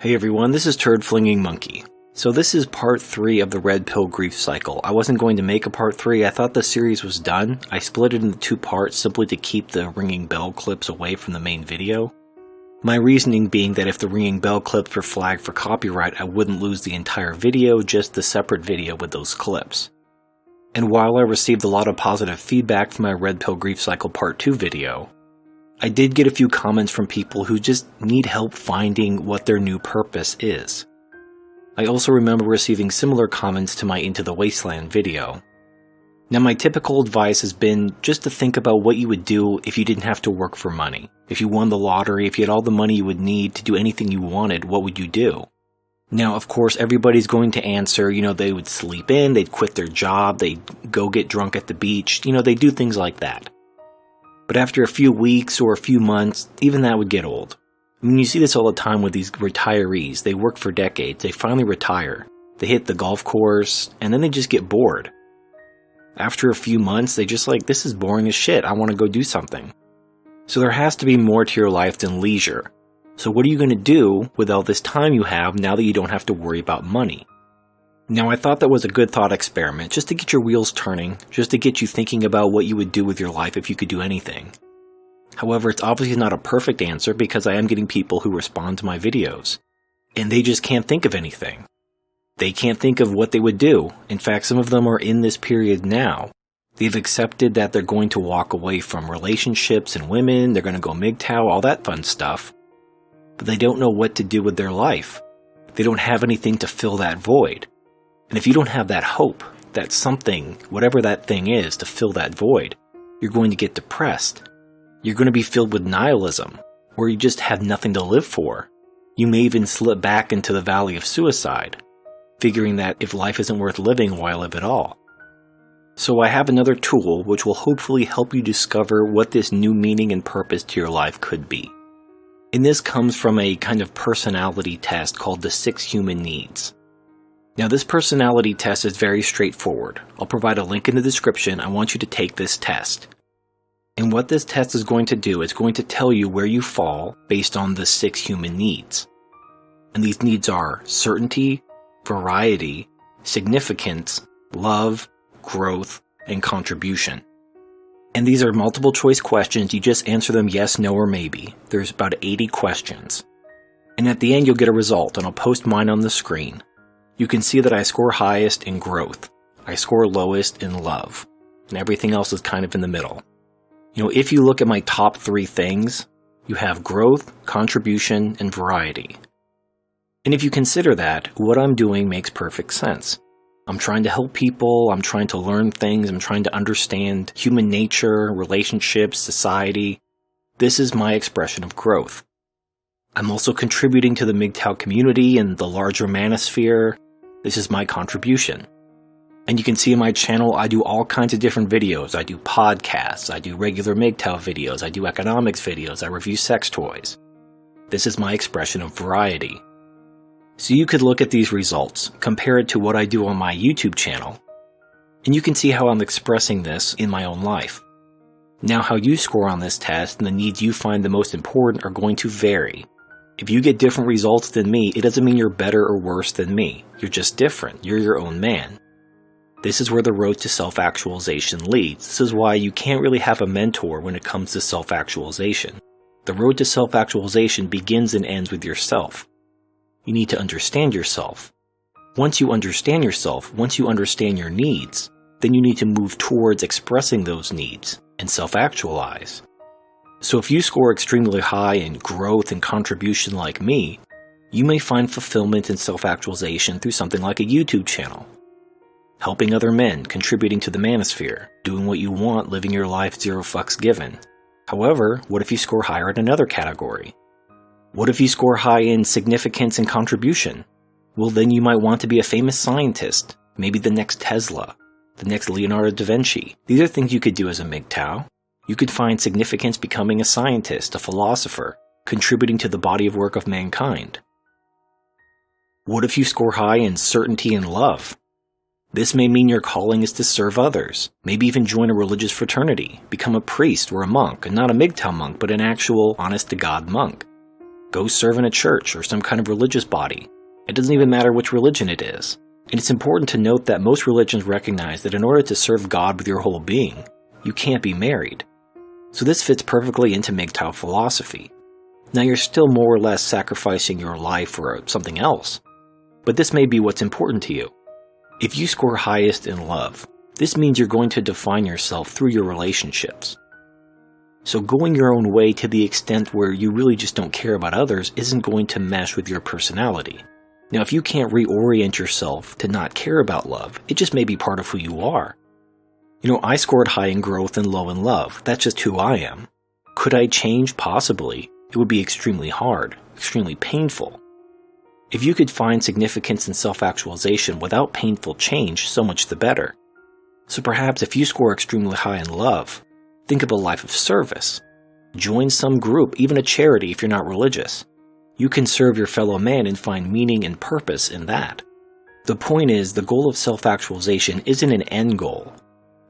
Hey everyone, this is Turd Flinging Monkey. So this is part 3 of the Redpill grief cycle. I wasn't going to make a part 3, I thought the series was done. I split it into 2 parts simply to keep the ringing bell clips away from the main video. My reasoning being that if the ringing bell clips were flagged for copyright, I wouldn't lose the entire video, just the separate video with those clips. And while I received a lot of positive feedback from my Redpill grief cycle part 2 video, I did get a few comments from people who just need help finding what their new purpose is. I also remember receiving similar comments to my Into the Wasteland video. Now my typical advice has been just to think about what you would do if you didn't have to work for money. If you won the lottery, if you had all the money you would need to do anything you wanted, what would you do? Now of course everybody's going to answer, they would sleep in, they'd quit their job, they'd go get drunk at the beach, they do things like that. But after a few weeks or a few months, even that would get old. You see this all the time with these retirees. They work for decades, they finally retire. They hit the golf course, and then they just get bored. After a few months, they just this is boring as shit, I want to go do something. So there has to be more to your life than leisure. So what are you going to do with all this time you have now that you don't have to worry about money? Now I thought that was a good thought experiment, just to get your wheels turning, just to get you thinking about what you would do with your life if you could do anything. However, it's obviously not a perfect answer because I am getting people who respond to my videos, and they just can't think of anything. They can't think of what they would do. In fact, some of them are in this period now. They've accepted that they're going to walk away from relationships and women, they're going to go MGTOW, all that fun stuff, but they don't know what to do with their life. They don't have anything to fill that void. And if you don't have that hope, that something, whatever that thing is, to fill that void, you're going to get depressed. You're going to be filled with nihilism, where you just have nothing to live for. You may even slip back into the valley of suicide, figuring that if life isn't worth living, why live at all? So I have another tool which will hopefully help you discover what this new meaning and purpose to your life could be. And this comes from a kind of personality test called the 6 Human Needs. Now this personality test is very straightforward. I'll provide a link in the description. I want you to take this test. And what this test is going to do is going to tell you where you fall based on the 6 human needs. And these needs are certainty, variety, significance, love, growth, and contribution. And these are multiple choice questions. You just answer them yes, no, or maybe. There's about 80 questions. And at the end you'll get a result, and I'll post mine on the screen. You can see that I score highest in growth. I score lowest in love. And everything else is kind of in the middle. If you look at my top 3 things, you have growth, contribution, and variety. And if you consider that, what I'm doing makes perfect sense. I'm trying to help people, I'm trying to learn things, I'm trying to understand human nature, relationships, society. This is my expression of growth. I'm also contributing to the MGTOW community and the larger manosphere. This is my contribution. And you can see in my channel, I do all kinds of different videos. I do podcasts, I do regular MGTOW videos, I do economics videos, I review sex toys. This is my expression of variety. So you could look at these results, compare it to what I do on my YouTube channel, and you can see how I'm expressing this in my own life. Now how you score on this test and the needs you find the most important are going to vary. If you get different results than me, it doesn't mean you're better or worse than me. You're just different. You're your own man. This is where the road to self-actualization leads. This is why you can't really have a mentor when it comes to self-actualization. The road to self-actualization begins and ends with yourself. You need to understand yourself. Once you understand yourself, once you understand your needs, then you need to move towards expressing those needs and self-actualize. So if you score extremely high in growth and contribution like me, you may find fulfillment and self-actualization through something like a YouTube channel. Helping other men, contributing to the manosphere, doing what you want, living your life 0 fucks given. However, what if you score higher in another category? What if you score high in significance and contribution? Well, then you might want to be a famous scientist, maybe the next Tesla, the next Leonardo da Vinci. These are things you could do as a MGTOW. You could find significance becoming a scientist, a philosopher, contributing to the body of work of mankind. What if you score high in certainty and love? This may mean your calling is to serve others, maybe even join a religious fraternity, become a priest or a monk, and not a MGTOW monk, but an actual honest-to-God monk. Go serve in a church or some kind of religious body. It doesn't even matter which religion it is. And it's important to note that most religions recognize that in order to serve God with your whole being, you can't be married. So this fits perfectly into MGTOW philosophy. Now you're still more or less sacrificing your life for something else. But this may be what's important to you. If you score highest in love, this means you're going to define yourself through your relationships. So going your own way to the extent where you really just don't care about others isn't going to mesh with your personality. Now, if you can't reorient yourself to not care about love, it just may be part of who you are. I scored high in growth and low in love. That's just who I am. Could I change? Possibly. It would be extremely hard, extremely painful. If you could find significance in self-actualization without painful change, so much the better. So perhaps if you score extremely high in love, think of a life of service. Join some group, even a charity if you're not religious. You can serve your fellow man and find meaning and purpose in that. The point is, the goal of self-actualization isn't an end goal.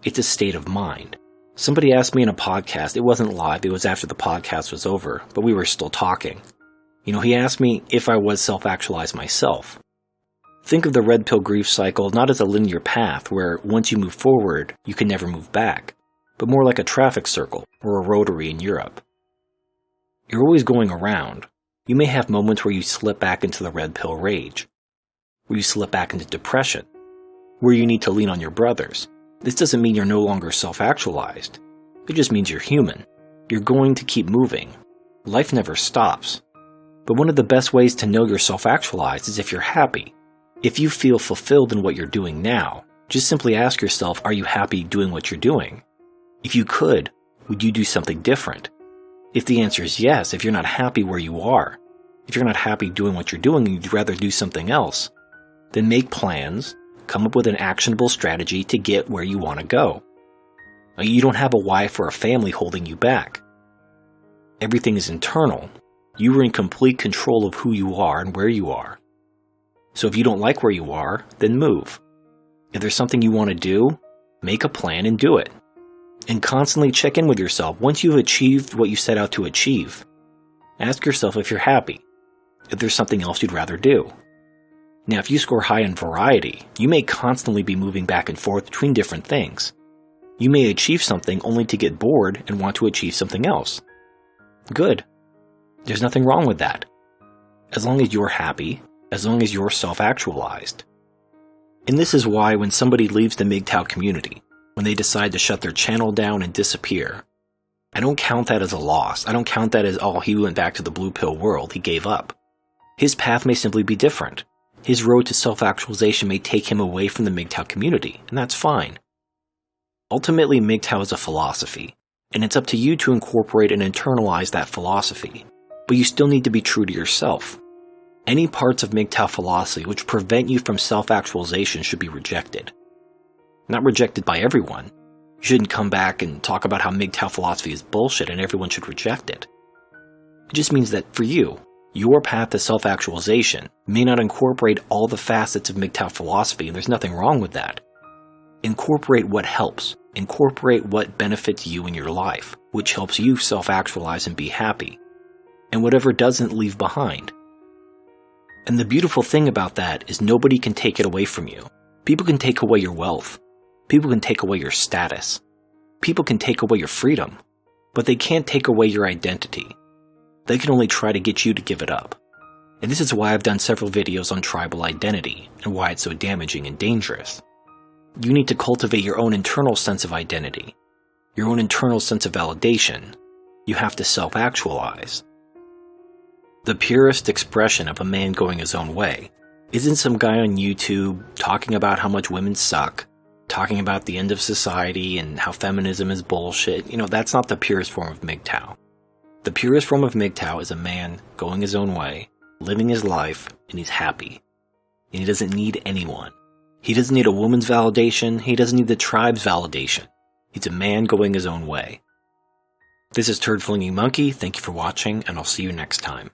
It's a state of mind. Somebody asked me in a podcast, it wasn't live, it was after the podcast was over, but we were still talking. He asked me if I was self-actualized myself. Think of the red pill grief cycle not as a linear path where once you move forward, you can never move back, but more like a traffic circle or a rotary in Europe. You're always going around. You may have moments where you slip back into the red pill rage, where you slip back into depression, where you need to lean on your brothers. This doesn't mean you're no longer self-actualized. It just means you're human. You're going to keep moving. Life never stops. But one of the best ways to know you're self-actualized is if you're happy. If you feel fulfilled in what you're doing now, just simply ask yourself, are you happy doing what you're doing? If you could, would you do something different? If the answer is yes, if you're not happy where you are, if you're not happy doing what you're doing and you'd rather do something else, then make plans, come up with an actionable strategy to get where you want to go. You don't have a wife or a family holding you back. Everything is internal. You are in complete control of who you are and where you are. So if you don't like where you are, then move. If there's something you want to do, make a plan and do it. And constantly check in with yourself once you've achieved what you set out to achieve. Ask yourself if you're happy, if there's something else you'd rather do. Now, if you score high in variety, you may constantly be moving back and forth between different things. You may achieve something only to get bored and want to achieve something else. Good. There's nothing wrong with that. As long as you're happy, as long as you're self-actualized. And this is why when somebody leaves the MGTOW community, when they decide to shut their channel down and disappear, I don't count that as a loss. I don't count that as, oh, he went back to the blue pill world, he gave up. His path may simply be different. His road to self-actualization may take him away from the MGTOW community, and that's fine. Ultimately, MGTOW is a philosophy, and it's up to you to incorporate and internalize that philosophy. But you still need to be true to yourself. Any parts of MGTOW philosophy which prevent you from self-actualization should be rejected. Not rejected by everyone. You shouldn't come back and talk about how MGTOW philosophy is bullshit and everyone should reject it. It just means that for you, your path to self-actualization may not incorporate all the facets of MGTOW philosophy, and there's nothing wrong with that. Incorporate what helps. Incorporate what benefits you in your life, which helps you self-actualize and be happy. And whatever doesn't, leave behind. And the beautiful thing about that is nobody can take it away from you. People can take away your wealth. People can take away your status. People can take away your freedom. But they can't take away your identity. They can only try to get you to give it up. And this is why I've done several videos on tribal identity and why it's so damaging and dangerous. You need to cultivate your own internal sense of identity, your own internal sense of validation. You have to self-actualize. The purest expression of a man going his own way isn't some guy on YouTube talking about how much women suck, talking about the end of society and how feminism is bullshit. That's not the purest form of MGTOW. The purest form of MGTOW is a man going his own way, living his life, and he's happy. And he doesn't need anyone. He doesn't need a woman's validation. He doesn't need the tribe's validation. He's a man going his own way. This is Turd Flinging Monkey. Thank you for watching, and I'll see you next time.